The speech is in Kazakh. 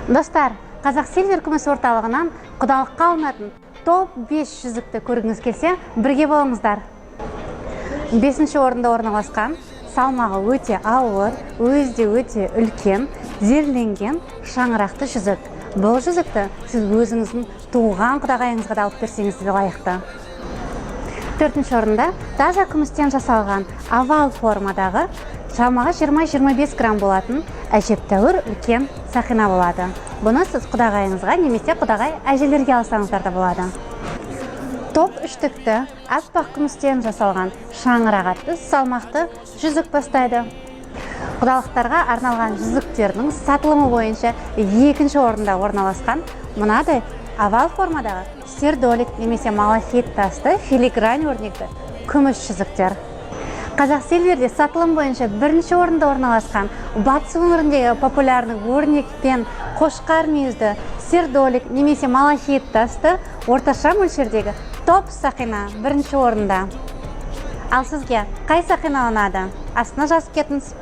Достар, Қазақ Сильвер күміс орталығынан құдалыққа алынатын топ 5 жүзікті көргіңіз келсе, бірге болыңыздар. 5-ші орында орналасқан, салмағы өте ауыр, өзі өте үлкен, зерленген шаңырақты жүзік. Бұл жүзікті сіз өзіңіздің туған құдағайыңызға да алып берсеңіз де лайықты. 4-ші орында таза күмістен жасалған овал формадағы, шамаға 20-25 грамм болатын әжептәуір үлкен сақина болады. Бұны сіз құдағайыңызға немесе құдағай әжелерге алсаңыздар да болады. Топ үштікті аппақ күмістен жасалған шаңырағатты салмақты жүзік бастайды. Құдалықтарға арналған жүзіктердің сатылымы бойынша 2-ші орында орналасқан мынадай овал формадағы сердолик немесе малахит тасты филигрань өрнекті күміс жүзіктер. Қазақ Сильверде сатылым бойынша 1-ші орында орналасқан батыс өңіріндегі популярны өрнек пен қошқар мүйізді сердолик немесе малахит тасты орташа мөлшердегі топ сақина 1-ші орында. Ал сізге қай сақина ұнады? Астына жазып кетіңіз.